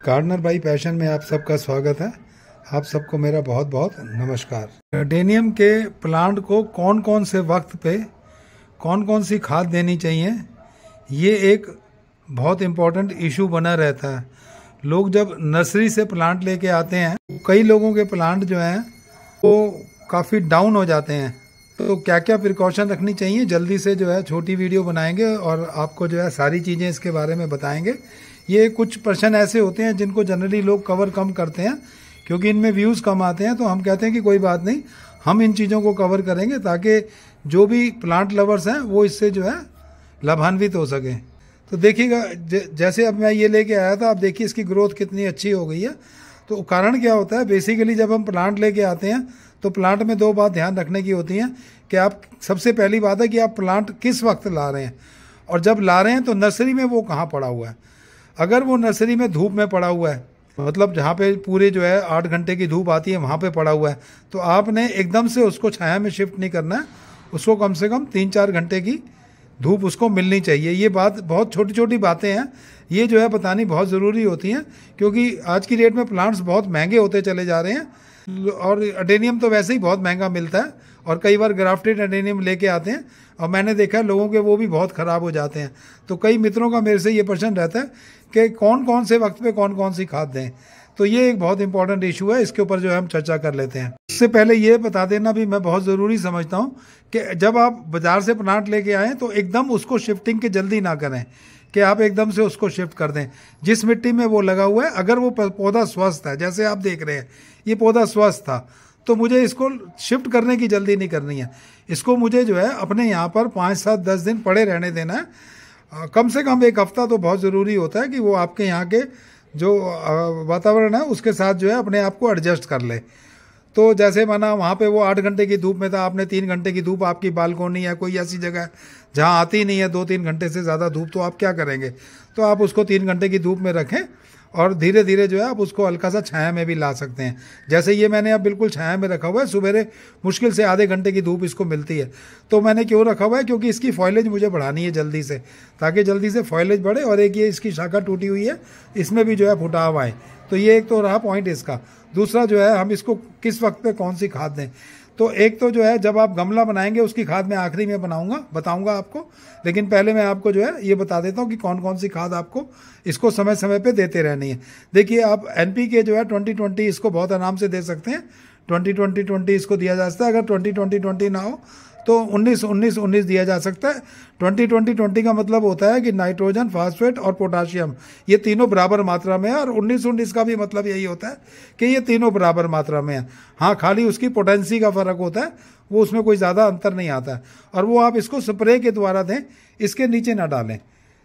Gardener by passion में आप सबका स्वागत है। आप सबको मेरा बहुत बहुत नमस्कार। एडेनियम के प्लांट को कौन कौन से वक्त पे कौन कौन सी खाद देनी चाहिए, ये एक बहुत इम्पोर्टेंट इशू बना रहता है। लोग जब नर्सरी से प्लांट लेके आते हैं, कई लोगों के प्लांट जो हैं वो काफ़ी डाउन हो जाते हैं। तो क्या क्या प्रिकॉशन रखनी चाहिए, जल्दी से जो है छोटी वीडियो बनाएंगे और आपको जो है सारी चीज़ें इसके बारे में बताएंगे। ये कुछ पर्सन ऐसे होते हैं जिनको जनरली लोग कवर कम करते हैं क्योंकि इनमें व्यूज़ कम आते हैं, तो हम कहते हैं कि कोई बात नहीं, हम इन चीज़ों को कवर करेंगे ताकि जो भी प्लांट लवर्स हैं वो इससे जो है लाभान्वित हो सकें। तो देखिएगा, जैसे अब मैं ये लेके आया था, आप देखिए इसकी ग्रोथ कितनी अच्छी हो गई है। तो कारण क्या होता है, बेसिकली जब हम प्लांट लेके आते हैं तो प्लांट में दो बात ध्यान रखने की होती हैं कि आप, सबसे पहली बात है कि आप प्लांट किस वक्त ला रहे हैं, और जब ला रहे हैं तो नर्सरी में वो कहाँ पड़ा हुआ है। अगर वो नर्सरी में धूप में पड़ा हुआ है, मतलब जहाँ पे पूरे जो है 8 घंटे की धूप आती है वहाँ पे पड़ा हुआ है, तो आपने एकदम से उसको छाया में शिफ्ट नहीं करना है। उसको कम से कम 3-4 घंटे की धूप उसको मिलनी चाहिए। ये बात बहुत छोटी छोटी बातें हैं, ये जो है बतानी बहुत ज़रूरी होती हैं क्योंकि आज की डेट में प्लांट्स बहुत महंगे होते चले जा रहे हैं और एडेनियम तो वैसे ही बहुत महंगा मिलता है और कई बार ग्राफ्टेड एडेनियम लेके आते हैं और मैंने देखा है लोगों के वो भी बहुत ख़राब हो जाते हैं। तो कई मित्रों का मेरे से ये प्रश्न रहता है कि कौन कौन से वक्त पे कौन कौन सी खाद दें। तो ये एक बहुत इंपॉर्टेंट इशू है, इसके ऊपर जो है हम चर्चा कर लेते हैं। इससे पहले ये बता देना भी मैं बहुत ज़रूरी समझता हूँ कि जब आप बाज़ार से प्लांट लेके आएँ तो एकदम उसको शिफ्टिंग की जल्दी ना करें कि आप एकदम से उसको शिफ्ट कर दें। जिस मिट्टी में वो लगा हुआ है, अगर वो पौधा स्वस्थ है, जैसे आप देख रहे हैं ये पौधा स्वस्थ था, तो मुझे इसको शिफ्ट करने की जल्दी नहीं करनी है। इसको मुझे जो है अपने यहाँ पर 5-7-10 दिन पड़े रहने देना है। कम से कम 1 हफ्ता तो बहुत ज़रूरी होता है कि वो आपके यहाँ के जो वातावरण है उसके साथ जो है अपने आप को एडजस्ट कर ले। तो जैसे माना वहाँ पे वो 8 घंटे की धूप में था, आपने 3 घंटे की धूप, आपकी बालकोनी है कोई ऐसी जगह जहाँ आती नहीं है 2-3 घंटे से ज़्यादा धूप, तो आप क्या करेंगे, तो आप उसको 3 घंटे की धूप में रखें और धीरे धीरे जो है आप उसको हल्का सा छाया में भी ला सकते हैं। जैसे ये मैंने अब बिल्कुल छाया में रखा हुआ है, सुबह मुश्किल से आधे घंटे की धूप इसको मिलती है। तो मैंने क्यों रखा हुआ है, क्योंकि इसकी फॉइलेज मुझे बढ़ानी है जल्दी से, ताकि जल्दी से फॉइलेज बढ़े। और एक ये इसकी शाखा टूटी हुई है, इसमें भी जो है फुटाव आए। तो ये एक तो रहा पॉइंट इसका। दूसरा जो है हम इसको किस वक्त पे कौन सी खाद दें, तो एक तो जो है जब आप गमला बनाएंगे उसकी खाद मैं आखिरी में बताऊंगा आपको, लेकिन पहले मैं आपको जो है ये बता देता हूँ कि कौन कौन सी खाद आपको इसको समय समय पे देते रहनी है। देखिए, आप NPK जो है 20-20 इसको बहुत आराम से दे सकते हैं। 20-20-20 इसको दिया जा सकता है। अगर 20-20-20 ना हो तो 19-19-19 दिया जा सकता है। 20-20-20 का मतलब होता है कि नाइट्रोजन, फास्फेट और पोटाशियम ये तीनों बराबर मात्रा में है, और 19-19 का भी मतलब यही होता है कि ये तीनों बराबर मात्रा में है। हाँ, खाली उसकी पोटेंसी का फ़र्क होता है, वो उसमें कोई ज़्यादा अंतर नहीं आता है। और वो आप इसको स्प्रे के द्वारा दें, इसके नीचे ना डालें,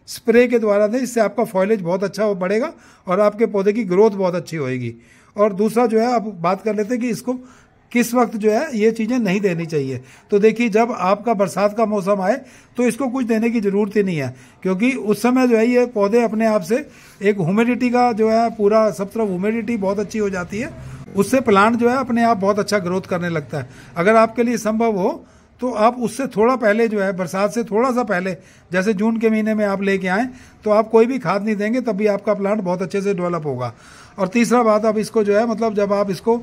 स्प्रे के द्वारा दें। इससे आपका फॉइलेज बहुत अच्छा बढ़ेगा और आपके पौधे की ग्रोथ बहुत अच्छी होएगी। और दूसरा जो है, अब बात कर लेते हैं कि इसको किस वक्त जो है ये चीज़ें नहीं देनी चाहिए। तो देखिए, जब आपका बरसात का मौसम आए तो इसको कुछ देने की ज़रूरत ही नहीं है, क्योंकि उस समय जो है ये पौधे अपने आप से एक ह्यूमिडिटी का जो है पूरा सब तरफ ह्यूमिडिटी बहुत अच्छी हो जाती है, उससे प्लांट जो है अपने आप बहुत अच्छा ग्रोथ करने लगता है। अगर आपके लिए संभव हो तो आप उससे थोड़ा पहले जो है, बरसात से थोड़ा सा पहले, जैसे जून के महीने में आप लेके आएँ तो आप कोई भी खाद नहीं देंगे, तब भी आपका प्लांट बहुत अच्छे से डेवलप होगा। और तीसरा बात, आप इसको जो है मतलब जब आप इसको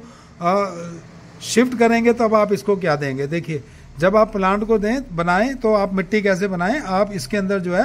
शिफ्ट करेंगे तब आप इसको क्या देंगे। देखिए, जब आप प्लांट को बनाएं तो आप मिट्टी कैसे बनाएं, आप इसके अंदर जो है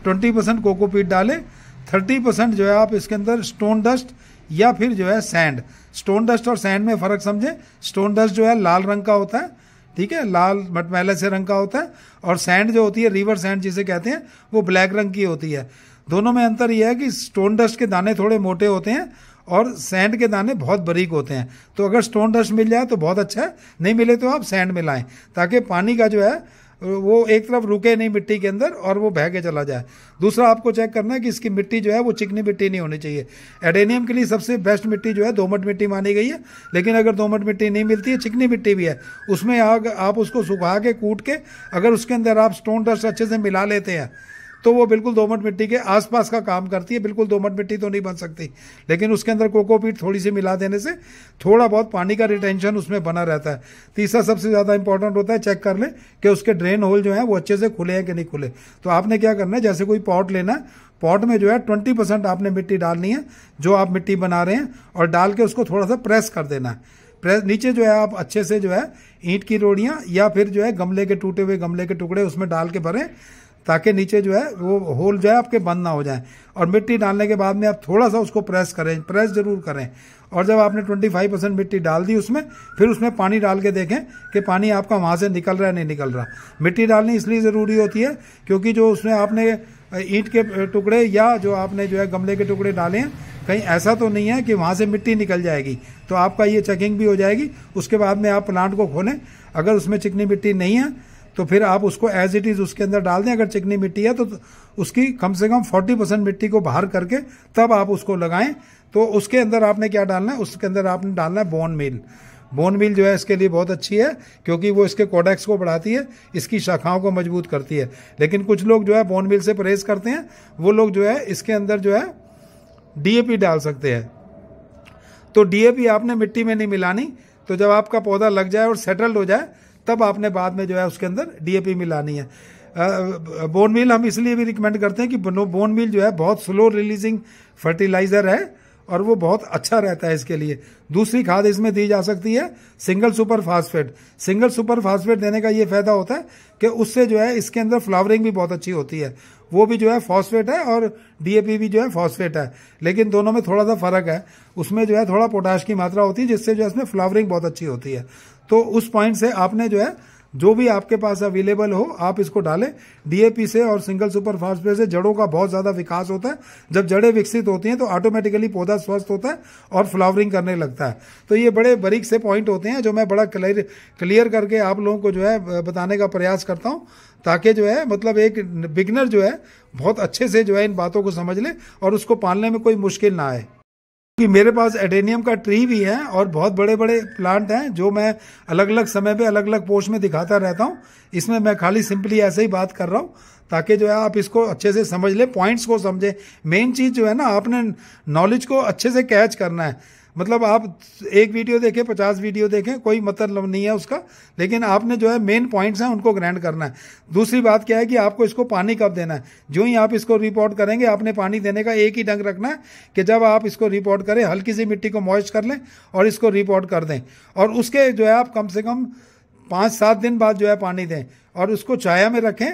20% कोकोपीट डालें, 30% जो है आप इसके अंदर स्टोन डस्ट या फिर जो है सैंड। स्टोन डस्ट और सैंड में फ़र्क समझें। स्टोन डस्ट जो है लाल रंग का होता है, ठीक है, लाल मटमैले से रंग का होता है, और सैंड जो होती है, रिवर सैंड जिसे कहते हैं, वो ब्लैक रंग की होती है। दोनों में अंतर यह है कि स्टोन डस्ट के दाने थोड़े मोटे होते हैं और सैंड के दाने बहुत बारीक होते हैं। तो अगर स्टोन डस्ट मिल जाए तो बहुत अच्छा है, नहीं मिले तो आप सैंड मिलाएं, ताकि पानी का जो है वो एक तरफ रुके नहीं मिट्टी के अंदर और वो बह के चला जाए। दूसरा, आपको चेक करना है कि इसकी मिट्टी जो है वो चिकनी मिट्टी नहीं होनी चाहिए। एडेनियम के लिए सबसे बेस्ट मिट्टी जो है दोमट मिट्टी मानी गई है, लेकिन अगर दोमट मिट्टी नहीं मिलती है, चिकनी मिट्टी भी है, उसमें आप उसको सुखा के कूट के अगर उसके अंदर आप स्टोन डस्ट अच्छे से मिला लेते हैं तो वो बिल्कुल दोमट मिट्टी के आसपास का काम करती है। बिल्कुल दोमट मिट्टी तो नहीं बन सकती, लेकिन उसके अंदर कोकोपीट थोड़ी सी मिला देने से थोड़ा बहुत पानी का रिटेंशन उसमें बना रहता है। तीसरा सबसे ज़्यादा इंपॉर्टेंट होता है, चेक कर लें कि उसके ड्रेन होल जो है वो अच्छे से खुले हैं कि नहीं खुले। तो आपने क्या करना है, जैसे कोई पॉट लेना है, पॉट में जो है 20% आपने मिट्टी डालनी है जो आप मिट्टी बना रहे हैं, और डाल के उसको थोड़ा सा प्रेस कर देना है। प्रेस नीचे जो है आप अच्छे से जो है ईंट की रोड़ियां या फिर जो है गमले के टूटे हुए गमले के टुकड़े उसमें डाल के भरें, ताकि नीचे जो है वो होल जो है आपके बंद ना हो जाए। और मिट्टी डालने के बाद में आप थोड़ा सा उसको प्रेस करें, प्रेस जरूर करें। और जब आपने 25% मिट्टी डाल दी उसमें, फिर उसमें पानी डाल के देखें कि पानी आपका वहाँ से निकल रहा है नहीं निकल रहा। मिट्टी डालनी इसलिए ज़रूरी होती है क्योंकि जो उसमें आपने ईंट के टुकड़े या जो आपने जो है गमले के टुकड़े डाले हैं, कहीं ऐसा तो नहीं है कि वहाँ से मिट्टी निकल जाएगी। तो आपका ये चेकिंग भी हो जाएगी। उसके बाद में आप प्लांट को खोलें, अगर उसमें चिकनी मिट्टी नहीं है तो फिर आप उसको एज इट इज़ उसके अंदर डाल दें। अगर चिकनी मिट्टी है तो उसकी कम से कम 40% मिट्टी को बाहर करके तब आप उसको लगाएं। तो उसके अंदर आपने क्या डालना है, उसके अंदर आपने डालना है बोन मील। बोन मील जो है इसके लिए बहुत अच्छी है क्योंकि वो इसके कोडेक्स को बढ़ाती है, इसकी शाखाओं को मजबूत करती है। लेकिन कुछ लोग जो है बोन मील से परहेज करते हैं, वो लोग जो है इसके अंदर जो है डीएपी डाल सकते हैं। तो डीएपी आपने मिट्टी में नहीं मिलानी। तो जब आपका पौधा लग जाए और सेटल्ड हो जाए तब आपने बाद में जो है उसके अंदर डीएपी मिलानी है। बोन मील हम इसलिए भी रिकमेंड करते हैं कि बोन मील जो है बहुत स्लो रिलीजिंग फर्टिलाइजर है और वो बहुत अच्छा रहता है इसके लिए। दूसरी खाद इसमें दी जा सकती है single super phosphate. Single super phosphate देने का ये फायदा होता है कि उससे जो है इसके अंदर फ्लावरिंग भी बहुत अच्छी होती है। वो भी जो है फॉस्फेट है और डीएपी भी जो है फॉस्फेट है, लेकिन दोनों में थोड़ा सा फर्क है। उसमें जो है थोड़ा पोटाश की मात्रा होती है जिससे जो है इसमें फ्लावरिंग बहुत अच्छी होती है। तो उस पॉइंट से आपने जो है जो भी आपके पास अवेलेबल हो आप इसको डालें। डीएपी से और सिंगल सुपर फास्फेट से जड़ों का बहुत ज़्यादा विकास होता है। जब जड़ें विकसित होती हैं तो ऑटोमेटिकली पौधा स्वस्थ होता है और फ्लावरिंग करने लगता है। तो ये बड़े बारीक से पॉइंट होते हैं जो मैं बड़ा क्लियर करके आप लोगों को जो है बताने का प्रयास करता हूँ, ताकि जो है मतलब एक बिगनर जो है बहुत अच्छे से जो है इन बातों को समझ ले और उसको पालने में कोई मुश्किल ना आए। कि मेरे पास एडेनियम का ट्री भी है और बहुत बड़े बड़े प्लांट हैं जो मैं अलग अलग समय पे अलग अलग पोस्ट में दिखाता रहता हूँ। इसमें मैं खाली सिंपली ऐसे ही बात कर रहा हूँ ताकि जो है आप इसको अच्छे से समझ ले, पॉइंट्स को समझे। मेन चीज़ जो है ना, आपने नॉलेज को अच्छे से कैच करना है। मतलब आप एक वीडियो देखें 50 वीडियो देखें कोई मतलब नहीं है उसका, लेकिन आपने जो है मेन पॉइंट्स हैं उनको ग्रैंड करना है। दूसरी बात क्या है कि आपको इसको पानी कब देना है। जो ही आप इसको रिपोर्ट करेंगे आपने पानी देने का एक ही ढंग रखना है कि जब आप इसको रिपोर्ट करें हल्की सी मिट्टी को मॉइस्ट कर लें और इसको रिपोर्ट कर दें, और उसके जो है आप कम से कम 5-7 दिन बाद जो है पानी दें और उसको छाया में रखें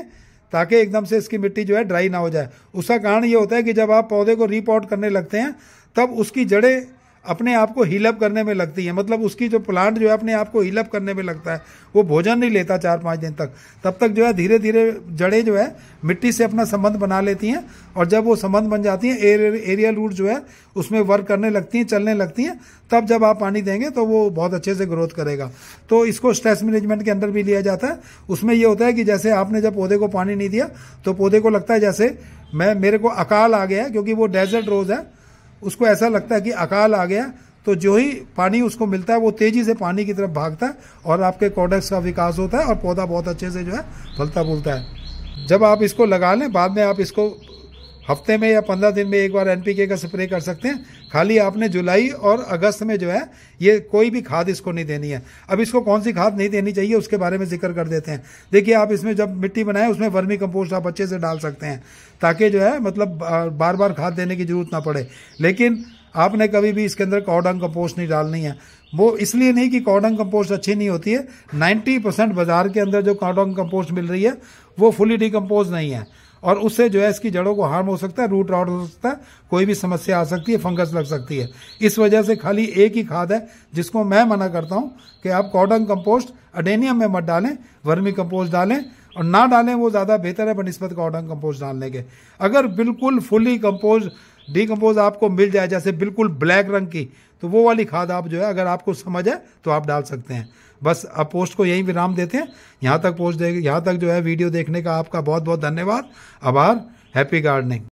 ताकि एकदम से इसकी मिट्टी जो है ड्राई ना हो जाए। उसका कारण ये होता है कि जब आप पौधे को रिपोर्ट करने लगते हैं तब उसकी जड़ें अपने आप को हील अप करने में लगती है। मतलब उसकी जो प्लांट जो है अपने आप को हील अप करने में लगता है। वो भोजन नहीं लेता 4-5 दिन तक, तब तक जो है धीरे धीरे जड़ें जो है मिट्टी से अपना संबंध बना लेती हैं, और जब वो संबंध बन जाती हैं एरियल रूट जो है उसमें वर्क करने लगती हैं, चलने लगती हैं, तब जब आप पानी देंगे तो वो बहुत अच्छे से ग्रोथ करेगा। तो इसको स्ट्रेस मैनेजमेंट के अंदर भी लिया जाता है। उसमें ये होता है कि जैसे आपने जब पौधे को पानी नहीं दिया तो पौधे को लगता है जैसे मेरे को अकाल आ गया है, क्योंकि वो डेजर्ट रोज है, उसको ऐसा लगता है कि अकाल आ गया। तो जो ही पानी उसको मिलता है वो तेजी से पानी की तरफ भागता है और आपके कॉर्डेक्स का विकास होता है और पौधा बहुत अच्छे से जो है फलता फूलता है। जब आप इसको लगा लें बाद में आप इसको हफ्ते में या 15 दिन में एक बार एनपीके का स्प्रे कर सकते हैं। खाली आपने जुलाई और अगस्त में जो है ये कोई भी खाद इसको नहीं देनी है। अब इसको कौन सी खाद नहीं देनी चाहिए उसके बारे में जिक्र कर देते हैं। देखिए, आप इसमें जब मिट्टी बनाएं उसमें वर्मी कंपोस्ट आप अच्छे से डाल सकते हैं ताकि जो है मतलब बार बार खाद देने की जरूरत ना पड़े। लेकिन आपने कभी भी इसके अंदर कॉर्डन कंपोस्ट नहीं डालनी है। वो इसलिए नहीं कि कॉर्डन कंपोस्ट अच्छी नहीं होती है। 90% बाजार के अंदर जो कॉर्डन कंपोस्ट मिल रही है वो फुली डिकम्पोज नहीं है, और उससे जो है इसकी जड़ों को हार्म हो सकता है, रूट रॉट हो सकता है, कोई भी समस्या आ सकती है, फंगस लग सकती है। इस वजह से खाली एक ही खाद है जिसको मैं मना करता हूं कि आप कॉर्डन कंपोस्ट अडेनियम में मत डालें, वर्मी कंपोस्ट डालें, और ना डालें वो ज़्यादा बेहतर है बनिस्बत कॉर्डन कंपोस्ट डालने के। अगर बिल्कुल फुली कंपोज डिकम्पोज आपको मिल जाए जैसे बिल्कुल ब्लैक रंग की, तो वो वाली खाद आप जो है अगर आपको समझ है तो आप डाल सकते हैं। बस अब पोस्ट को यहीं विराम देते हैं। यहाँ तक जो है वीडियो देखने का आपका बहुत बहुत धन्यवाद, आभार। Happy gardening.